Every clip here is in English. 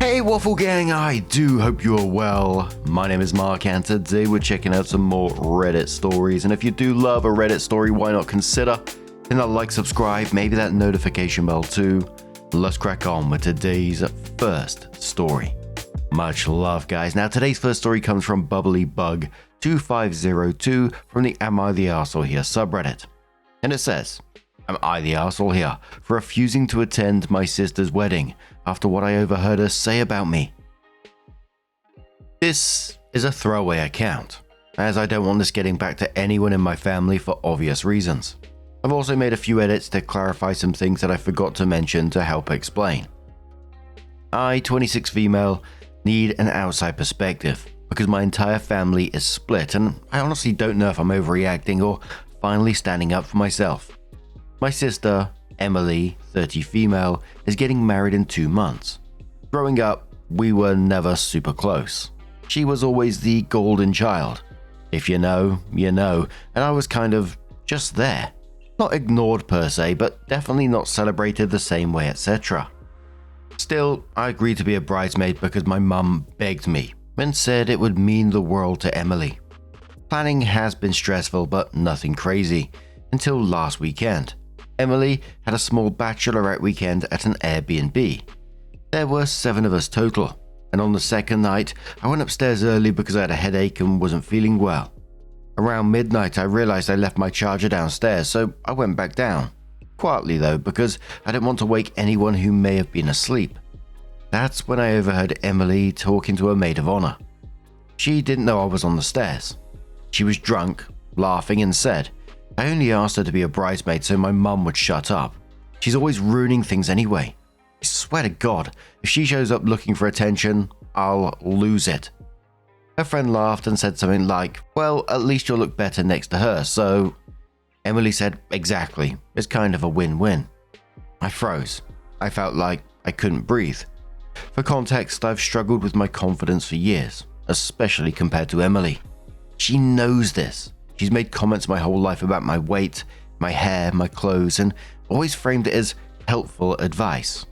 Hey Waffle Gang, I do hope you are well. My name is Mark and today we're checking out some more Reddit stories, and if you do love a Reddit story, why not consider hitting that like, subscribe, maybe that notification bell too. Let's crack on with today's first story. Much love, guys. Now today's first story comes from Bubbly Bug 2502 from the Am I the Arsehole Here subreddit. And it says, Am I the arsehole here for refusing to attend my sister's wedding after what I overheard her say about me? This is a throwaway account, as I don't want this getting back to anyone in my family for obvious reasons. I've also made a few edits to clarify some things that I forgot to mention to help explain. I, 26 female, need an outside perspective because my entire family is split and I honestly don't know if I'm overreacting or finally standing up for myself. My sister, Emily, 30 female, is getting married in 2 months. Growing up, we were never super close. She was always the golden child. If you know, you know, and I was kind of just there. Not ignored per se, but definitely not celebrated the same way, etc. Still, I agreed to be a bridesmaid because my mum begged me and said it would mean the world to Emily. Planning has been stressful, but nothing crazy, until last weekend. Emily had a small bachelorette weekend at an Airbnb. There were 7 of us total, and on the second night, I went upstairs early because I had a headache and wasn't feeling well. Around midnight, I realized I left my charger downstairs, so I went back down. Quietly though, because I didn't want to wake anyone who may have been asleep. That's when I overheard Emily talking to her maid of honor. She didn't know I was on the stairs. She was drunk, laughing, and said, I only asked her to be a bridesmaid so my mum would shut up. She's always ruining things anyway. I swear to God, if she shows up looking for attention, I'll lose it. Her friend laughed and said something like, well, at least you'll look better next to her, so... Emily said, exactly, it's kind of a win-win. I froze. I felt like I couldn't breathe. For context, I've struggled with my confidence for years, especially compared to Emily. She knows this. She's made comments my whole life about my weight, my hair, my clothes, and always framed it as helpful advice.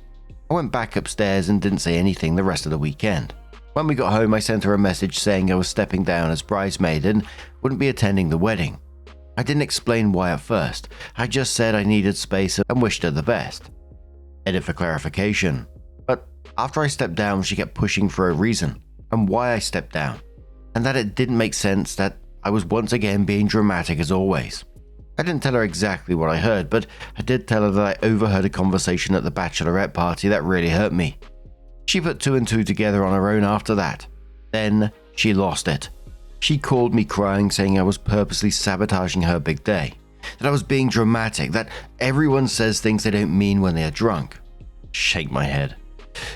I went back upstairs and didn't say anything the rest of the weekend. When we got home, I sent her a message saying I was stepping down as bridesmaid and wouldn't be attending the wedding. I didn't explain why at first. I just said I needed space and wished her the best. Edit for clarification. But after I stepped down, she kept pushing for a reason and why I stepped down, and that it didn't make sense, that I was once again being dramatic as always. I didn't tell her exactly what I heard, but I did tell her that I overheard a conversation at the Bachelorette party that really hurt me. She put 2 and 2 together on her own after that. Then she lost it. She called me crying, saying I was purposely sabotaging her big day, that I was being dramatic, that everyone says things they don't mean when they are drunk. Shake my head.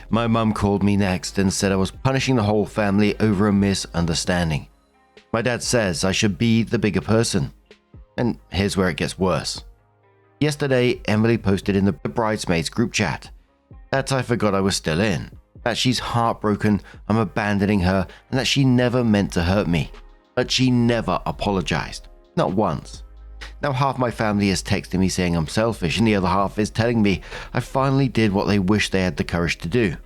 My mum called me next and said I was punishing the whole family over a misunderstanding. My dad says I should be the bigger person. And here's where it gets worse. Yesterday, Emily posted in the bridesmaids group chat that I forgot I was still in, that she's heartbroken I'm abandoning her, and that she never meant to hurt me. But she never apologized. Not once. Now half my family is texting me saying I'm selfish, and the other half is telling me I finally did what they wish they had the courage to do.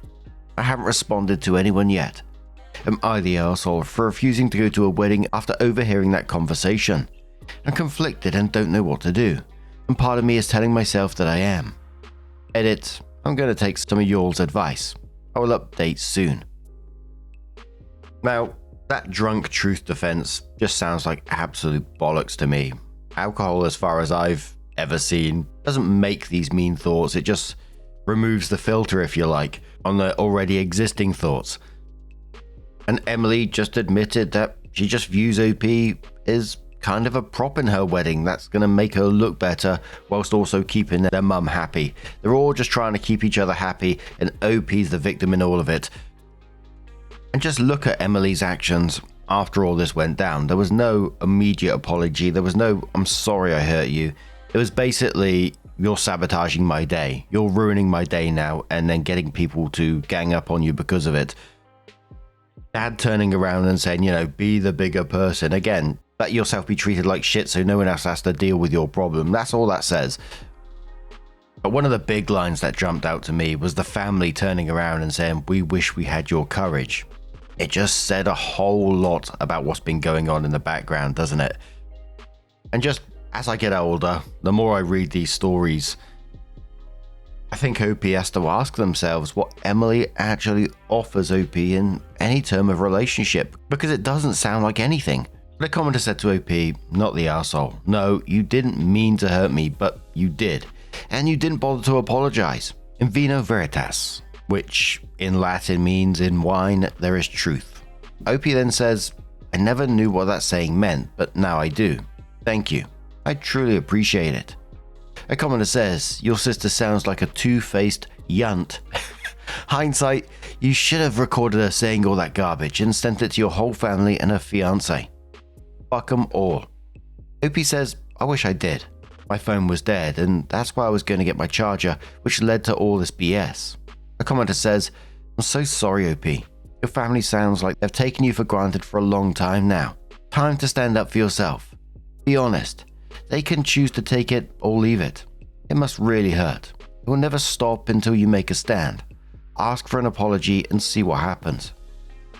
I haven't responded to anyone yet. Am I the arsehole for refusing to go to a wedding after overhearing that conversation? I'm conflicted and don't know what to do, and part of me is telling myself that I am. Edit, I'm going to take some of y'all's advice. I will update soon. Now, that drunk truth defense just sounds like absolute bollocks to me. Alcohol, as far as I've ever seen, doesn't make these mean thoughts, it just removes the filter, if you like, on the already existing thoughts. And Emily just admitted that she just views OP as kind of a prop in her wedding that's going to make her look better whilst also keeping their mum happy. They're all just trying to keep each other happy, and OP's the victim in all of it. And just look at Emily's actions after all this went down. There was no immediate apology. There was no, I'm sorry I hurt you. It was basically, you're sabotaging my day. You're ruining my day now, and then getting people to gang up on you because of it. Dad turning around and saying, be the bigger person. Again, let yourself be treated like shit so no one else has to deal with your problem. That's all that says. But one of the big lines that jumped out to me was the family turning around and saying, "We wish we had your courage." It just said a whole lot about what's been going on in the background, doesn't it? And just as I get older, the more I read these stories, I think OP has to ask themselves what Emily actually offers OP in any term of relationship, because it doesn't sound like anything. The commenter said to OP, "Not the arsehole. No, you didn't mean to hurt me, but you did. And you didn't bother to apologize. In vino veritas," which in Latin means in wine there is truth. OP then says, "I never knew what that saying meant, but now I do. Thank you. I truly appreciate it." A commenter says, "Your sister sounds like a two-faced yunt. Hindsight, you should have recorded her saying all that garbage and sent it to your whole family and her fiance. Fuck 'em all." OP says, "I wish I did. My phone was dead, and that's why I was going to get my charger, which led to all this BS." A commenter says, "I'm so sorry, OP. Your family sounds like they've taken you for granted for a long time now. Time to stand up for yourself. Be honest. They can choose to take it or leave it. It must really hurt. It will never stop until you make a stand. Ask for an apology and see what happens."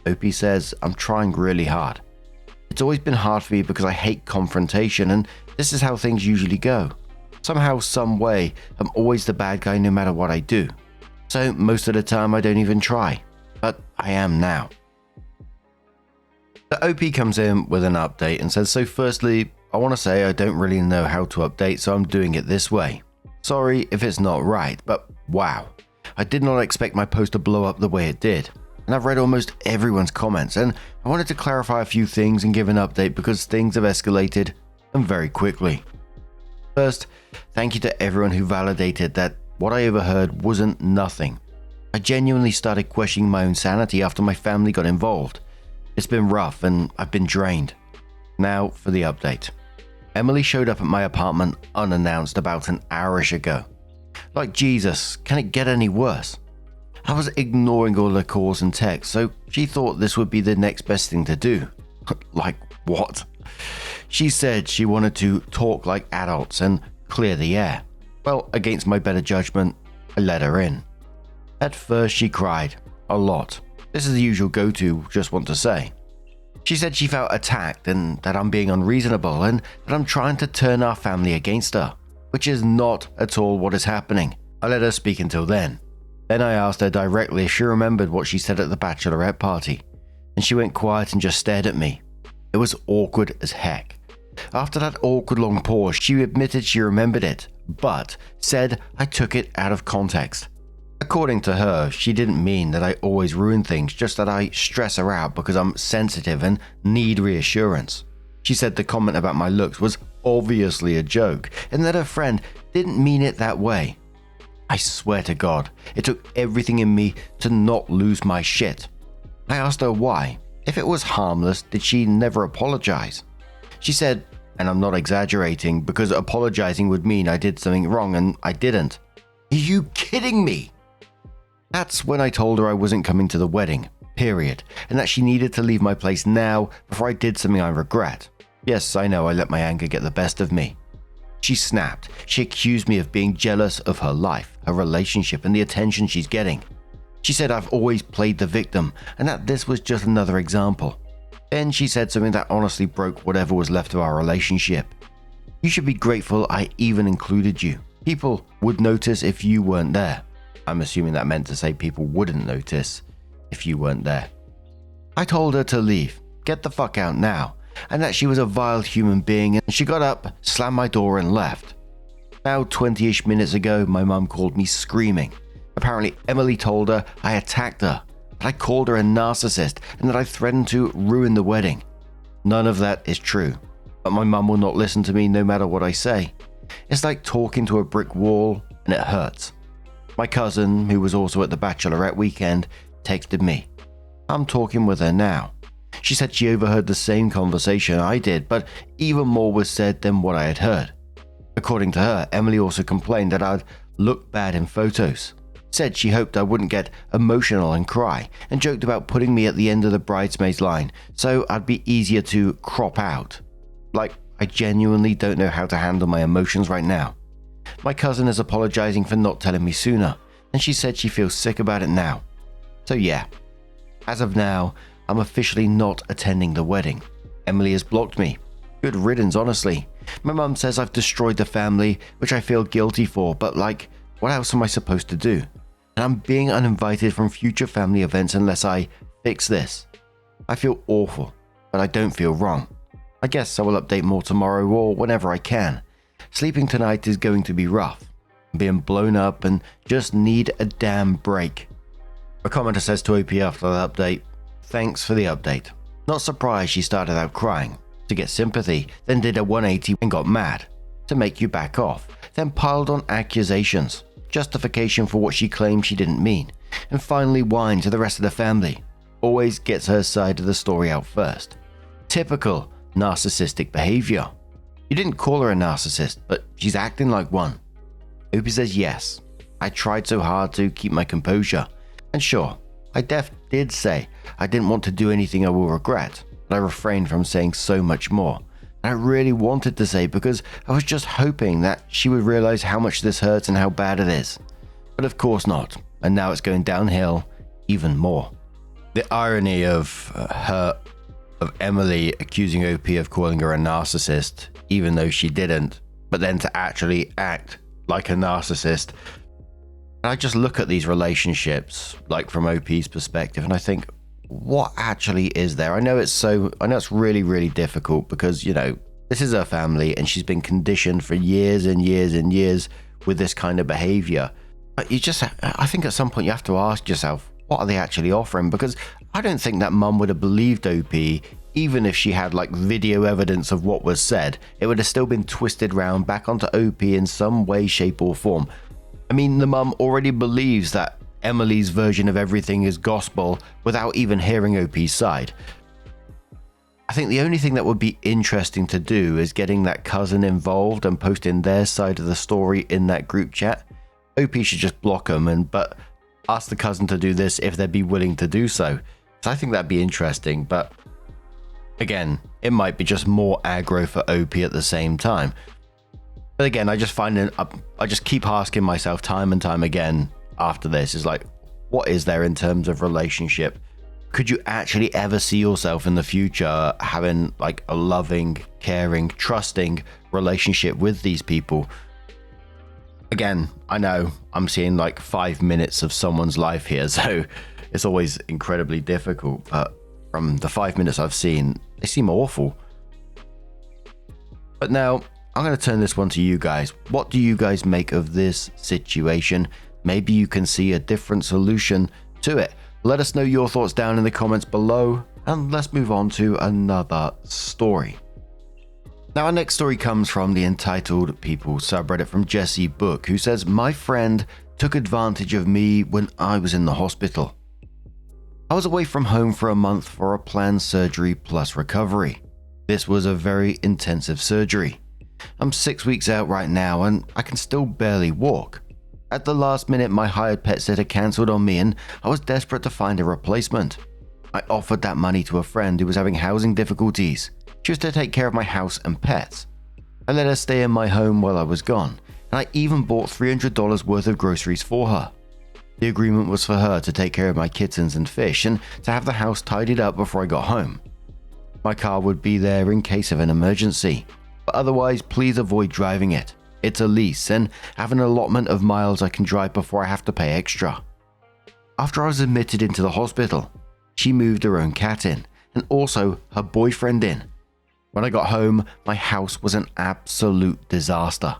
OP says, "I'm trying really hard. It's always been hard for me because I hate confrontation, and this is how things usually go. Somehow, some way, I'm always the bad guy no matter what I do. So most of the time I don't even try. But I am now." The OP comes in with an update and says, "So firstly, I want to say I don't really know how to update, so I'm doing it this way. Sorry if it's not right, but wow. I did not expect my post to blow up the way it did. And I've read almost everyone's comments, and I wanted to clarify a few things and give an update because things have escalated, and very quickly. First, thank you to everyone who validated that what I overheard wasn't nothing. I genuinely started questioning my own sanity after my family got involved. It's been rough and I've been drained. Now for the update. Emily showed up at my apartment unannounced about an hour-ish ago. Like Jesus, can it get any worse? I was ignoring all her calls and texts, so she thought this would be the next best thing to do. Like what? She said she wanted to talk like adults and clear the air. Well, against my better judgment, I let her in. At first she cried. A lot. This is the usual go-to, just want to say. She said she felt attacked and that I'm being unreasonable and that I'm trying to turn our family against her, which is not at all what is happening. I let her speak until then. Then I asked her directly if she remembered what she said at the Bachelorette party, and she went quiet and just stared at me. It was awkward as heck. After that awkward long pause, she admitted she remembered it, but said I took it out of context. According to her, she didn't mean that I always ruin things, just that I stress her out because I'm sensitive and need reassurance. She said the comment about my looks was obviously a joke, and that her friend didn't mean it that way. I swear to God, it took everything in me to not lose my shit. I asked her why. If it was harmless, did she never apologize? She said, and I'm not exaggerating, because apologizing would mean I did something wrong and I didn't. Are you kidding me? That's when I told her I wasn't coming to the wedding, period, and that she needed to leave my place now before I did something I regret. Yes, I know I let my anger get the best of me. She snapped. She accused me of being jealous of her life, her relationship, and the attention she's getting. She said I've always played the victim and that this was just another example. Then she said something that honestly broke whatever was left of our relationship. You should be grateful I even included you. People would notice if you weren't there. I'm assuming that meant to say people wouldn't notice if you weren't there. I told her to leave, get the fuck out now, and that she was a vile human being, and she got up, slammed my door and left. About 20-ish minutes ago, my mum called me screaming. Apparently Emily told her I attacked her, that I called her a narcissist, and that I threatened to ruin the wedding. None of that is true, but my mum will not listen to me no matter what I say. It's like talking to a brick wall, and it hurts. My cousin, who was also at the Bachelorette weekend, texted me. I'm talking with her now. She said she overheard the same conversation I did, but even more was said than what I had heard. According to her, Emily also complained that I'd look bad in photos. Said she hoped I wouldn't get emotional and cry, and joked about putting me at the end of the bridesmaids line so I'd be easier to crop out. Like, I genuinely don't know how to handle my emotions right now. My cousin is apologizing for not telling me sooner, and she said she feels sick about it now. So yeah, as of now, I'm officially not attending the wedding. Emily has blocked me. Good riddance, honestly. My mum says I've destroyed the family, which I feel guilty for, but like, what else am I supposed to do? And I'm being uninvited from future family events unless I fix this. I feel awful, but I don't feel wrong. I guess I will update more tomorrow or whenever I can. Sleeping tonight is going to be rough. I'm being blown up and just need a damn break. A commenter says to OP after the update, "Thanks for the update. Not surprised she started out crying. To get sympathy, then did a 180 and got mad. To make you back off, then piled on accusations, justification for what she claimed she didn't mean, and finally whined to the rest of the family. Always gets her side of the story out first. Typical narcissistic behavior. You didn't call her a narcissist, but she's acting like one." Opie says yes. I tried so hard to keep my composure. And sure, I did say I didn't want to do anything I will regret, but I refrained from saying so much more. And I really wanted to say because I was just hoping that she would realize how much this hurts and how bad it is. But of course not, and now it's going downhill even more. The irony of Emily accusing OP of calling her a narcissist, even though she didn't, but then to actually act like a narcissist. And I just look at these relationships, like from OP's perspective, and I think, what actually is there? I know it's really, really difficult because, you know, this is her family and she's been conditioned for years and years and years with this kind of behavior. But I think at some point you have to ask yourself, what are they actually offering? Because I don't think that mum would have believed OP, even if she had like video evidence of what was said. It would have still been twisted round back onto OP in some way, shape or form. I mean, the mum already believes that Emily's version of everything is gospel without even hearing OP's side. I think the only thing that would be interesting to do is getting that cousin involved and posting their side of the story in that group chat. OP should just block them but ask the cousin to do this if they'd be willing to do so. So I think that'd be interesting, but again, it might be just more aggro for OP at the same time. But again, I just keep asking myself time and time again after this is like, what is there in terms of relationship? Could you actually ever see yourself in the future having like a loving, caring, trusting relationship with these people? Again, I know I'm seeing like 5 minutes of someone's life here, so it's always incredibly difficult, but from the 5 minutes I've seen, they seem awful. But now, I'm going to turn this one to you guys. What do you guys make of this situation? Maybe you can see a different solution to it. Let us know your thoughts down in the comments below, and let's move on to another story. Now, our next story comes from the Entitled People subreddit from Jesse Book, who says, "My friend took advantage of me when I was in the hospital. I was away from home for a month for a planned surgery plus recovery. This was a very intensive surgery. I'm 6 weeks out right now and I can still barely walk. At the last minute, my hired pet sitter cancelled on me and I was desperate to find a replacement. I offered that money to a friend who was having housing difficulties. She was to take care of my house and pets. I let her stay in my home while I was gone, and I even bought $300 worth of groceries for her. The agreement was for her to take care of my kittens and fish and to have the house tidied up before I got home. My car would be there in case of an emergency, but otherwise please avoid driving it. It's a lease and have an allotment of miles I can drive before I have to pay extra. After I was admitted into the hospital, she moved her own cat in and also her boyfriend in. When I got home, my house was an absolute disaster.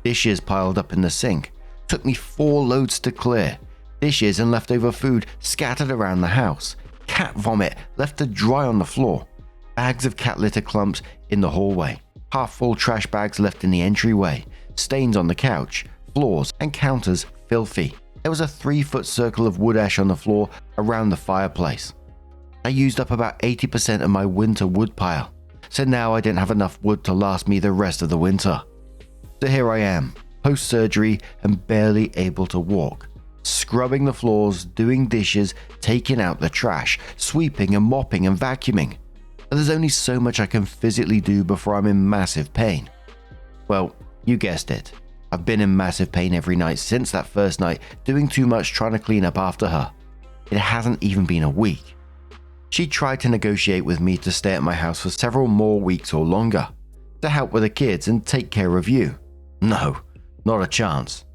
Dishes piled up in the sink. Took me 4 loads to clear. Dishes and leftover food scattered around the house. Cat vomit left to dry on the floor. Bags of cat litter clumps in the hallway. Half full trash bags left in the entryway. Stains on the couch, floors and counters filthy. There was a 3-foot circle of wood ash on the floor around the fireplace. I used up about 80% of my winter wood pile. So now I didn't have enough wood to last me the rest of the winter. So here I am, post-surgery and barely able to walk. Scrubbing the floors, doing dishes, taking out the trash, sweeping and mopping and vacuuming. But there's only so much I can physically do before I'm in massive pain. Well, you guessed it. I've been in massive pain every night since that first night, doing too much trying to clean up after her. It hasn't even been a week. She tried to negotiate with me to stay at my house for several more weeks or longer, to help with the kids and take care of you. No, not a chance.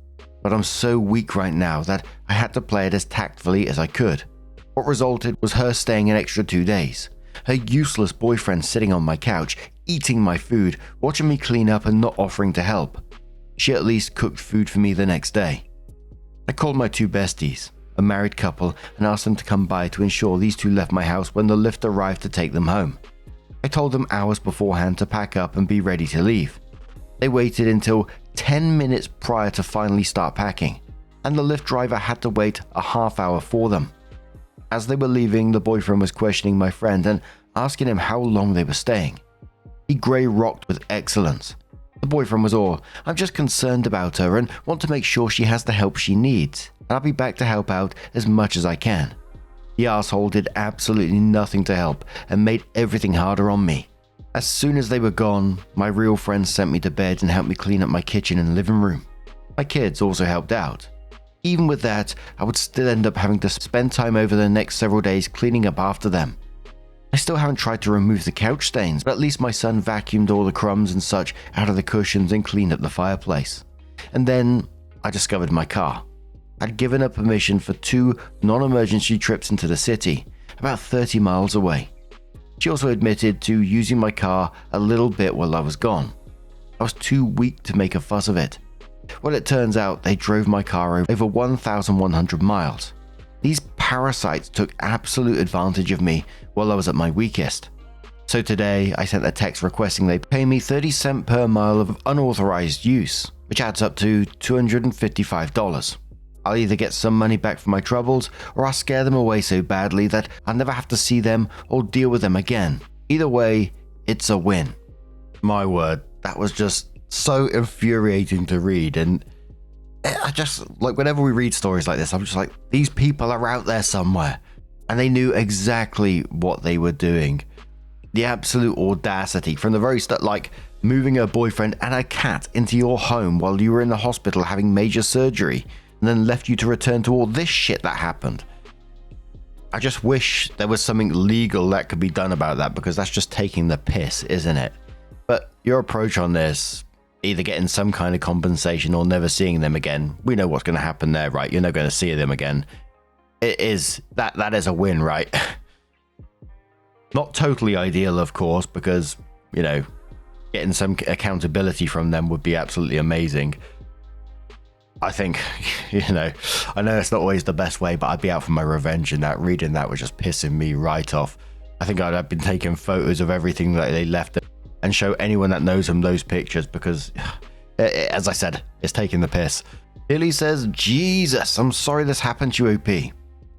But I'm so weak right now that I had to play it as tactfully as I could. What resulted was her staying an extra 2 days, her useless boyfriend sitting on my couch, eating my food, watching me clean up and not offering to help. She at least cooked food for me the next day. I called my 2 besties, a married couple, and asked them to come by to ensure these 2 left my house when the lift arrived to take them home. I told them hours beforehand to pack up and be ready to leave. They waited until 10 minutes prior to finally start packing, and the lift driver had to wait a half hour for them. As they were leaving, the boyfriend was questioning my friend and asking him how long they were staying. He grey-rocked with excellence. The boyfriend was all, "I'm just concerned about her and want to make sure she has the help she needs, and I'll be back to help out as much as I can." The asshole did absolutely nothing to help and made everything harder on me. As soon as they were gone, my real friends sent me to bed and helped me clean up my kitchen and living room. My kids also helped out. Even with that, I would still end up having to spend time over the next several days cleaning up after them. I still haven't tried to remove the couch stains, but at least my son vacuumed all the crumbs and such out of the cushions and cleaned up the fireplace. And then I discovered my car. I'd given her permission for 2 non-emergency trips into the city, about 30 miles away. She also admitted to using my car a little bit while I was gone. I was too weak to make a fuss of it. Well, it turns out they drove my car over 1,100 miles. These parasites took absolute advantage of me while I was at my weakest. So today, I sent a text requesting they pay me 30 cents per mile of unauthorized use, which adds up to $255. I'll either get some money back for my troubles, or I'll scare them away so badly that I'll never have to see them or deal with them again. Either way, it's a win. My word, that was just so infuriating to read, and I just, like, whenever we read stories like this, I'm just like, these people are out there somewhere, and they knew exactly what they were doing. The absolute audacity from the very start, like moving her boyfriend and a cat into your home while you were in the hospital having major surgery, and then left you to return to all this shit that happened. I just wish there was something legal that could be done about that, because that's just taking the piss, isn't it? But your approach on this, either getting some kind of compensation or never seeing them again, we know what's going to happen there, right? You're not going to see them again. It is that is a win, right? Not totally ideal, of course, because, you know, getting some accountability from them would be absolutely amazing. I think, you know, I know it's not always the best way, but I'd be out for my revenge, and that reading that was just pissing me right off. I think I'd have been taking photos of everything that they left and show anyone that knows them those pictures, because, as I said, it's taking the piss. Billy says, "Jesus, I'm sorry this happened to you, OP."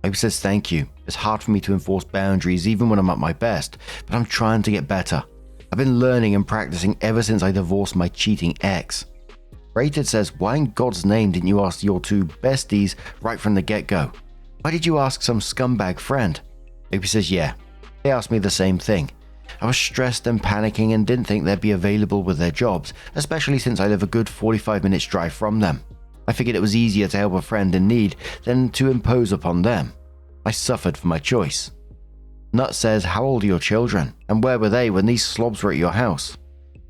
OP says, "Thank you. It's hard for me to enforce boundaries even when I'm at my best, but I'm trying to get better. I've been learning and practicing ever since I divorced my cheating ex." Rated says, "Why in God's name didn't you ask your 2 besties right from the get-go? Why did you ask some scumbag friend?" OP says, "Yeah, they asked me the same thing. I was stressed and panicking and didn't think they'd be available with their jobs, especially since I live a good 45 minutes drive from them. I figured it was easier to help a friend in need than to impose upon them. I suffered for my choice." Nut says, "How old are your children? And where were they when these slobs were at your house?"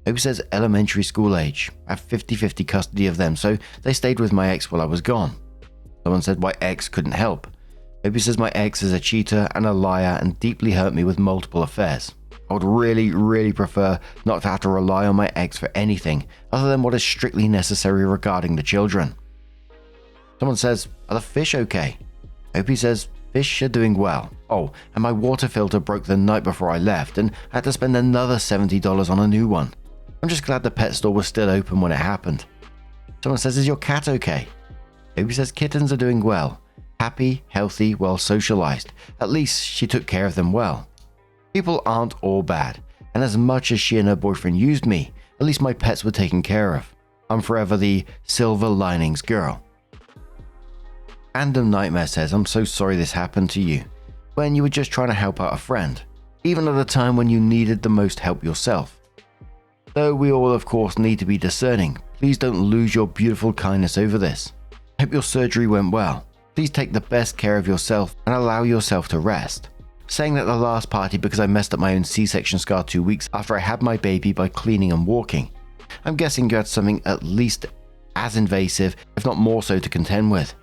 OP says, "Elementary school age. I have 50-50 custody of them, so they stayed with my ex while I was gone." Someone said, "My ex couldn't help." OP says, "My ex is a cheater and a liar and deeply hurt me with multiple affairs. I would really, really prefer not to have to rely on my ex for anything other than what is strictly necessary regarding the children." Someone says, "Are the fish okay?" OP says, "Fish are doing well. Oh, and my water filter broke the night before I left and I had to spend another $70 on a new one. I'm just glad the pet store was still open when it happened." Someone says, "Is your cat okay?" OP says, "Kittens are doing well. Happy, healthy, well socialized. At least she took care of them well. People aren't all bad, and as much as she and her boyfriend used me, at least my pets were taken care of. I'm forever the silver linings girl." Random Nightmare says, "I'm so sorry this happened to you, when you were just trying to help out a friend, even at a time when you needed the most help yourself. Though we all of course need to be discerning, Please don't lose your beautiful kindness over this. I hope your surgery went well. Please take the best care of yourself and allow yourself to rest. Saying that the last party because I messed up my own C-section scar 2 weeks after I had my baby by cleaning and walking. I'm guessing you had something at least as invasive, if not more so, to contend with.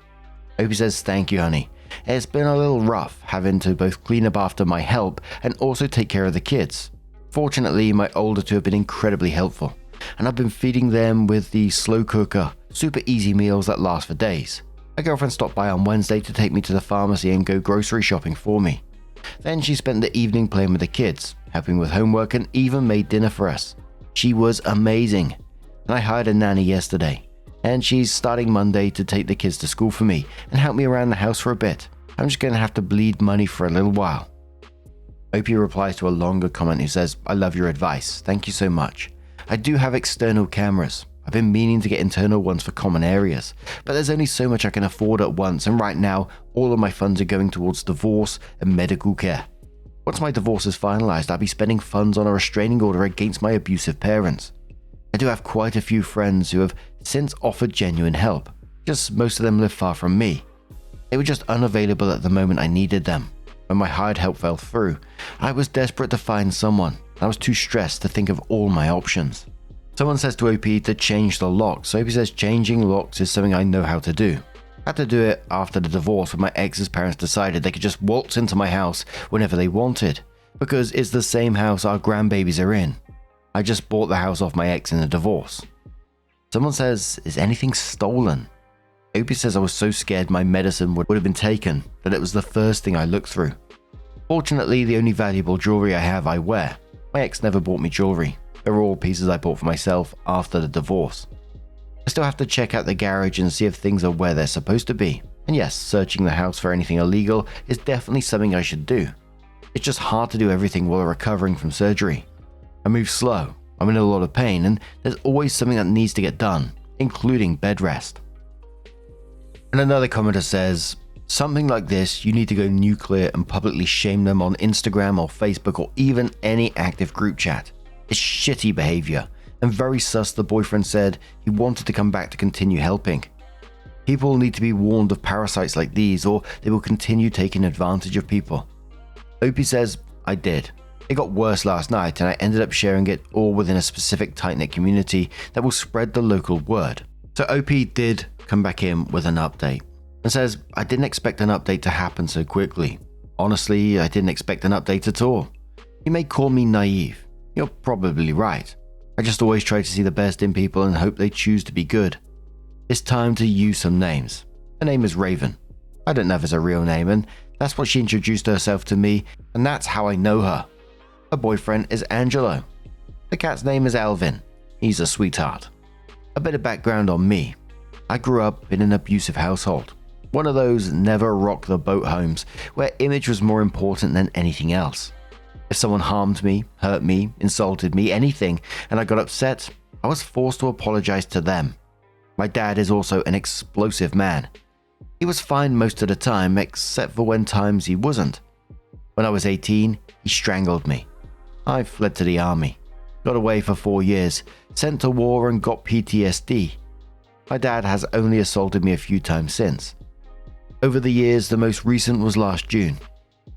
Opie says, thank you, honey. It's been a little rough having to both clean up after my help and also take care of the kids. Fortunately, my older two have been incredibly helpful, and I've been feeding them with the slow cooker, super easy meals that last for days. My girlfriend stopped by on Wednesday to take me to the pharmacy and go grocery shopping for me. Then she spent the evening playing with the kids, helping with homework, and even made dinner for us. She was amazing. And I hired a nanny yesterday, and she's starting Monday to take the kids to school for me and help me around the house for a bit. I'm just going to have to bleed money for a little while. Opie replies to a longer comment who says, I love your advice. Thank you so much. I do have external cameras. I've been meaning to get internal ones for common areas, but there's only so much I can afford at once, and right now, all of my funds are going towards divorce and medical care. Once my divorce is finalized, I'll be spending funds on a restraining order against my abusive parents. I do have quite a few friends who have since offered genuine help, just most of them live far from me. They were just unavailable at the moment I needed them. When my hired help fell through, I was desperate to find someone. I was too stressed to think of all my options. Someone says to OP to change the locks, so OP says changing locks is something I know how to do. I had to do it after the divorce when my ex's parents decided they could just waltz into my house whenever they wanted, because it's the same house our grandbabies are in. I just bought the house off my ex in a divorce. Someone says, is anything stolen? OP says I was so scared my medicine would have been taken that it was the first thing I looked through. Fortunately, the only valuable jewelry I have I wear. My ex never bought me jewelry. They're all pieces I bought for myself after the divorce. I still have to check out the garage and see if things are where they're supposed to be. And yes, searching the house for anything illegal is definitely something I should do. It's just hard to do everything while recovering from surgery. I move slow, I'm in a lot of pain, and there's always something that needs to get done, including bed rest. And another commenter says, something like this, you need to go nuclear and publicly shame them on Instagram or Facebook or even any active group chat. It's shitty behavior, and very sus the boyfriend said he wanted to come back to continue helping. People need to be warned of parasites like these, or they will continue taking advantage of people. Opie says, I did. It got worse last night, and I ended up sharing it all within a specific tight-knit community that will spread the local word. So Opie did come back in with an update, and says, I didn't expect an update to happen so quickly. Honestly, I didn't expect an update at all. You may call me naive. You're probably right. I just always try to see the best in people and hope they choose to be good. It's time to use some names. Her name is Raven. I don't know if it's a real name, and that's what she introduced herself to me, and that's how I know her. Her boyfriend is Angelo. The cat's name is Alvin. He's a sweetheart. A bit of background on me. I grew up in an abusive household. One of those never rock the boat homes where image was more important than anything else. If someone harmed me, hurt me, insulted me, anything, and I got upset, I was forced to apologize to them. My dad is also an explosive man. He was fine most of the time, except for when times he wasn't. When I was 18, he strangled me. I fled to the army, got away for 4 years, sent to war and got PTSD. My dad has only assaulted me a few times since. Over the years, the most recent was last June.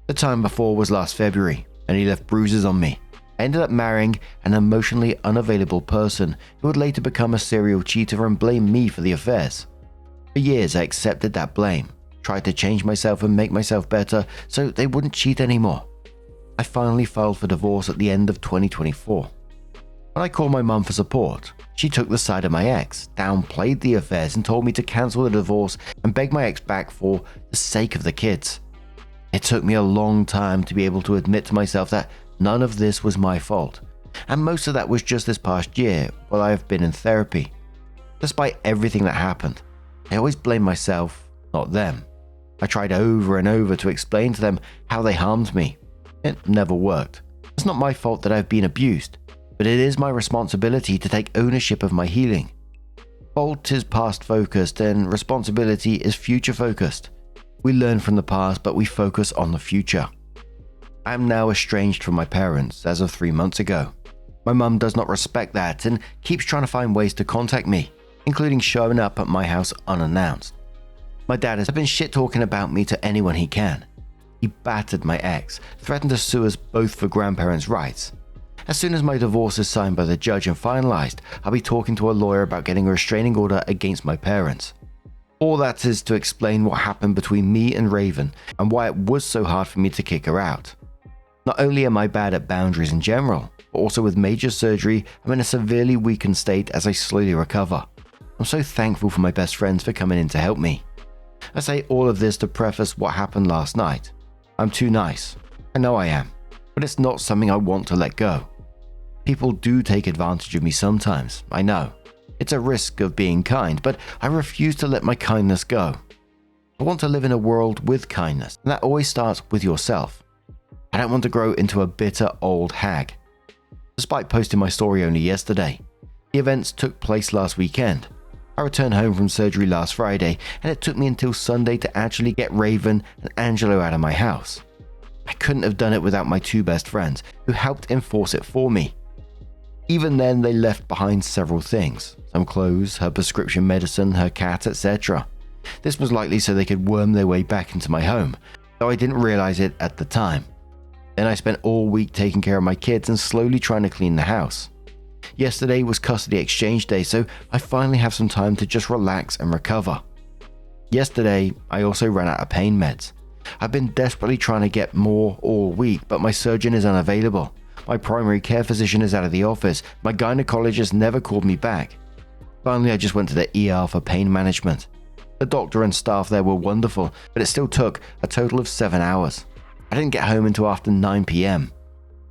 The time before was last February, and he left bruises on me. I ended up marrying an emotionally unavailable person who would later become a serial cheater and blame me for the affairs. For years, I accepted that blame, tried to change myself and make myself better so they wouldn't cheat anymore. I finally filed for divorce at the end of 2024. When I called my mum for support, she took the side of my ex, downplayed the affairs and told me to cancel the divorce and beg my ex back for the sake of the kids. It took me a long time to be able to admit to myself that none of this was my fault, and most of that was just this past year while I have been in therapy. Despite everything that happened, I always blame myself, not them. I tried over and over to explain to them how they harmed me. It never worked. It's not my fault that I've been abused, but it is my responsibility to take ownership of my healing. Fault is past focused and responsibility is future focused. We learn from the past, but we focus on the future. I am now estranged from my parents as of 3 months ago. My mum does not respect that and keeps trying to find ways to contact me, including showing up at my house unannounced. My dad has been shit-talking about me to anyone he can. He battered my ex, threatened to sue us both for grandparents' rights. As soon as my divorce is signed by the judge and finalized, I'll be talking to a lawyer about getting a restraining order against my parents. All that is to explain what happened between me and Raven and why it was so hard for me to kick her out. Not only am I bad at boundaries in general, but also with major surgery, I'm in a severely weakened state as I slowly recover. I'm so thankful for my best friends for coming in to help me. I say all of this to preface what happened last night. I'm too nice. I know I am, but it's not something I want to let go. People do take advantage of me sometimes, I know. It's a risk of being kind, but I refuse to let my kindness go. I want to live in a world with kindness, and that always starts with yourself. I don't want to grow into a bitter old hag. Despite posting my story only yesterday, the events took place last weekend. I returned home from surgery last Friday, and it took me until Sunday to actually get Raven and Angelo out of my house. I couldn't have done it without my two best friends, who helped enforce it for me. Even then, they left behind several things. Some clothes, her prescription medicine, her cat, etc. This was likely so they could worm their way back into my home, though I didn't realize it at the time. Then I spent all week taking care of my kids and slowly trying to clean the house. Yesterday was custody exchange day, so I finally have some time to just relax and recover. Yesterday, I also ran out of pain meds. I've been desperately trying to get more all week, but my surgeon is unavailable. My primary care physician is out of the office. My gynecologist never called me back. Finally, I just went to the ER for pain management. The doctor and staff there were wonderful, but it still took a total of 7 hours. I didn't get home until after 9 p.m.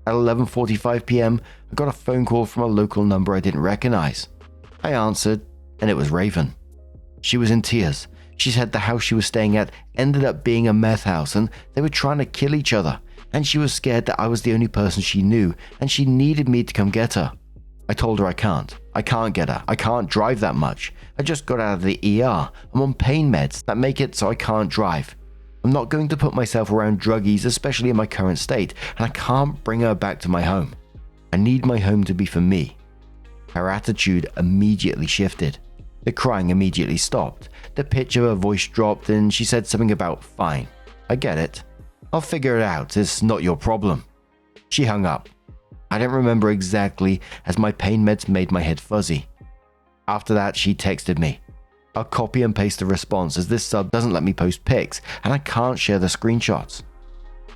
At 11:45 p.m., I got a phone call from a local number I didn't recognize. I answered, and it was Raven. She was in tears. She said the house she was staying at ended up being a meth house and they were trying to kill each other, and she was scared that I was the only person she knew and she needed me to come get her. I told her I can't get her. I can't drive that much. I just got out of the ER. I'm on pain meds that make it so I can't drive. I'm not going to put myself around druggies, especially in my current state, and I can't bring her back to my home. I need my home to be for me. Her attitude immediately shifted. The crying immediately stopped. The pitch of her voice dropped and she said something about, "Fine, I get it. I'll figure it out. It's not your problem." She hung up. I didn't remember exactly as my pain meds made my head fuzzy. After that, she texted me. I'll copy and paste the response as this sub doesn't let me post pics and I can't share the screenshots.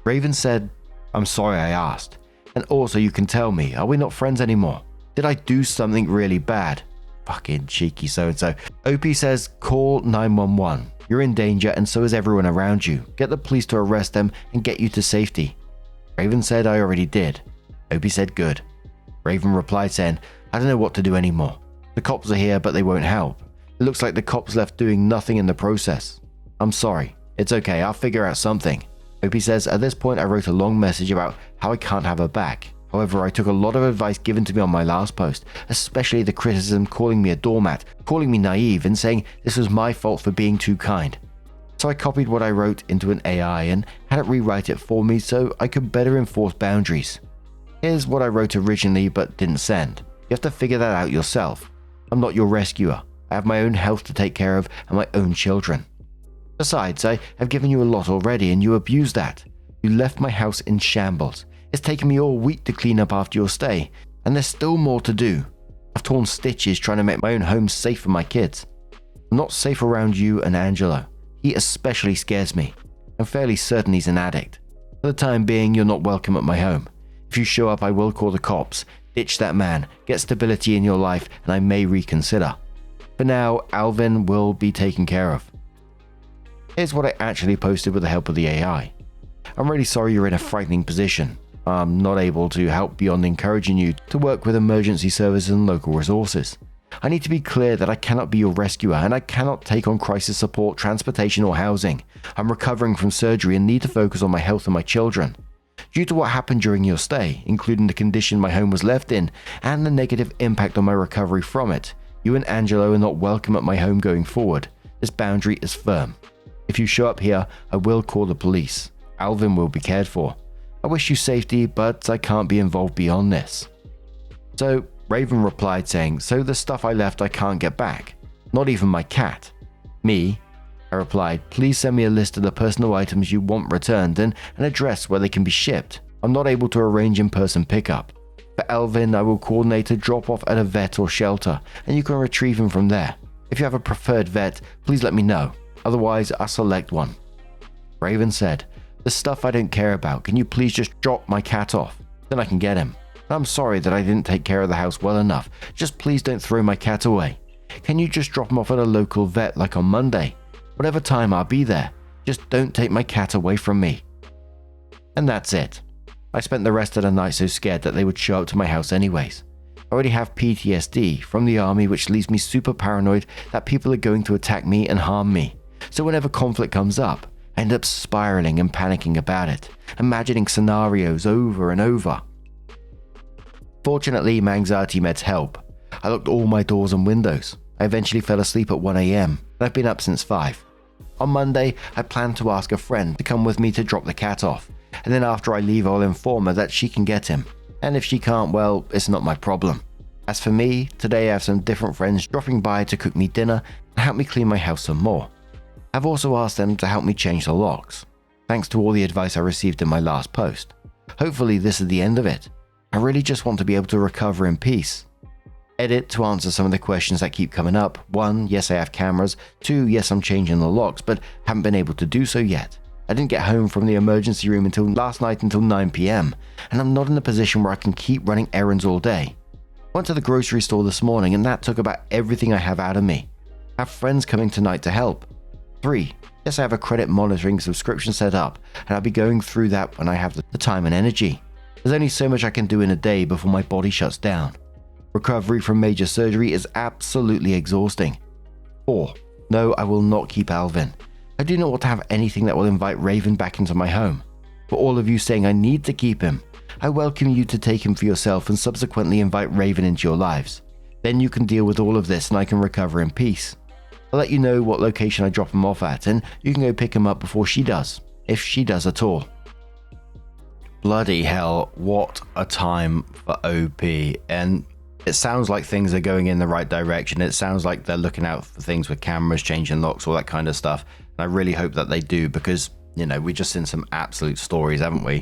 Raven said, "I'm sorry I asked. And also you can tell me, are we not friends anymore? Did I do something really bad?" Fucking cheeky so-and-so. OP says, "Call 911. You're in danger and so is everyone around you. Get the police to arrest them and get you to safety." Raven said, "I already did." OP said, "Good." Raven replied saying, "I don't know what to do anymore. The cops are here but they won't help. It looks like the cops left doing nothing in the process. I'm sorry. It's okay, I'll figure out something." OP says, "At this point I wrote a long message about how I can't have her back. However, I took a lot of advice given to me on my last post, especially the criticism calling me a doormat, calling me naive and saying this was my fault for being too kind. So I copied what I wrote into an AI and had it rewrite it for me so I could better enforce boundaries. Here's what I wrote originally but didn't send. You have to figure that out yourself. I'm not your rescuer. I have my own health to take care of and my own children. Besides, I have given you a lot already and you abused that. You left my house in shambles. It's taken me all week to clean up after your stay, and there's still more to do. I've torn stitches trying to make my own home safe for my kids. I'm not safe around you and Angelo. He especially scares me. I'm fairly certain he's an addict. For the time being, you're not welcome at my home. If you show up, I will call the cops, ditch that man, get stability in your life, and I may reconsider. For now, Alvin will be taken care of." Here's what I actually posted with the help of the AI. "I'm really sorry you're in a frightening position. I'm not able to help beyond encouraging you to work with emergency services and local resources. I need to be clear that I cannot be your rescuer and I cannot take on crisis support, transportation or housing. I'm recovering from surgery and need to focus on my health and my children. Due to what happened during your stay, including the condition my home was left in and the negative impact on my recovery from it, you and Angelo are not welcome at my home going forward. This boundary is firm. If you show up here, I will call the police. Alvin will be cared for. I wish you safety, but I can't be involved beyond this." So Raven replied saying, so the stuff I left I can't get back. Not even my cat. Me? I replied, please send me a list of the personal items you want returned and an address where they can be shipped. I'm not able to arrange in-person pickup. For Elvin, I will coordinate a drop-off at a vet or shelter, and you can retrieve him from there. If you have a preferred vet, please let me know. Otherwise, I'll select one. Raven said, the stuff I don't care about, can you please just drop my cat off? Then I can get him. I'm sorry that I didn't take care of the house well enough. Just please don't throw my cat away. Can you just drop him off at a local vet like on Monday? Whatever time I'll be there. Just don't take my cat away from me. And that's it. I spent the rest of the night so scared that they would show up to my house anyways. I already have PTSD from the army, which leaves me super paranoid that people are going to attack me and harm me. So whenever conflict comes up, I end up spiraling and panicking about it, imagining scenarios over and over. Fortunately, my anxiety meds help. I locked all my doors and windows. I eventually fell asleep at 1 AM, and I've been up since 5. On Monday, I plan to ask a friend to come with me to drop the cat off, and then after I leave I'll inform her that she can get him, and if she can't, well, it's not my problem. As for me, today I have some different friends dropping by to cook me dinner and help me clean my house some more. I've also asked them to help me change the locks, thanks to all the advice I received in my last post. Hopefully this is the end of it. I really just want to be able to recover in peace. Edit to answer some of the questions that keep coming up. 1, yes I have cameras. 2, yes I'm changing the locks, but haven't been able to do so yet. I didn't get home from the emergency room until last night until 9 PM, and I'm not in a position where I can keep running errands all day. I went to the grocery store this morning and that took about everything I have out of me. I have friends coming tonight to help. 3, yes I have a credit monitoring subscription set up, and I'll be going through that when I have the time and energy. There's only so much I can do in a day before my body shuts down. Recovery from major surgery is absolutely exhausting. 4. No, I will not keep Alvin. I do not want to have anything that will invite Raven back into my home. For all of you saying I need to keep him, I welcome you to take him for yourself and subsequently invite Raven into your lives. Then you can deal with all of this and I can recover in peace. I'll let you know what location I drop him off at and you can go pick him up before she does, if she does at all. Bloody hell, what a time for OP, and it sounds like things are going in the right direction. It sounds like they're looking out for things with cameras, changing locks, all that kind of stuff. And I really hope that they do because, you know, we just seen some absolute stories, haven't we?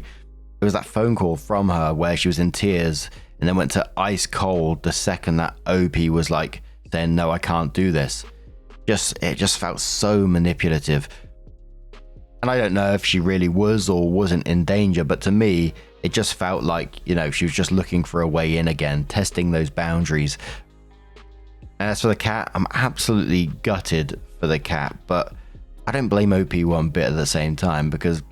There was that phone call from her where she was in tears and then went to ice cold the second that OP was like saying, no, I can't do this. It just felt so manipulative. And I don't know if she really was or wasn't in danger, but to me, it just felt like, you know, she was just looking for a way in again, testing those boundaries. And as for the cat, I'm absolutely gutted for the cat, but I don't blame OP one bit at the same time because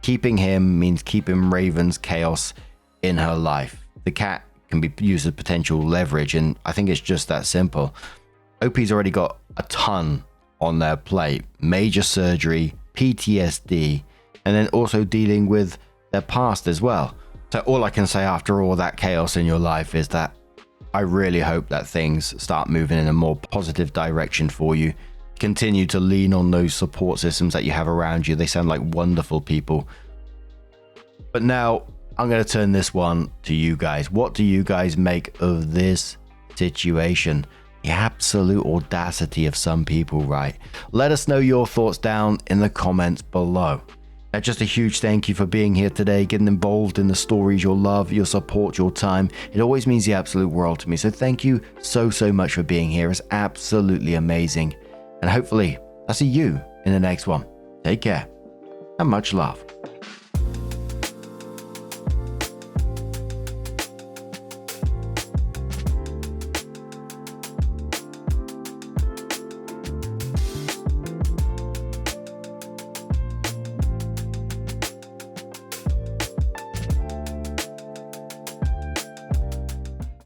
keeping him means keeping Raven's chaos in her life. The cat can be used as potential leverage, and I think it's just that simple. OP's already got a ton on their plate. Major surgery, PTSD, and then also dealing with their past as well. So all I can say after all that chaos in your life is that I really hope that things start moving in a more positive direction for you. Continue to lean on those support systems that you have around you. They sound like wonderful people. But now I'm going to turn this one to you guys. What do you guys make of this situation? The absolute audacity of some people, right? Let us know your thoughts down in the comments below. Just a huge thank you for being here today, getting involved in the stories, your love, your support, your time. It always means the absolute world to me. So thank you so much for being here. It's absolutely amazing. And hopefully I'll see you in the next one. Take care and much love.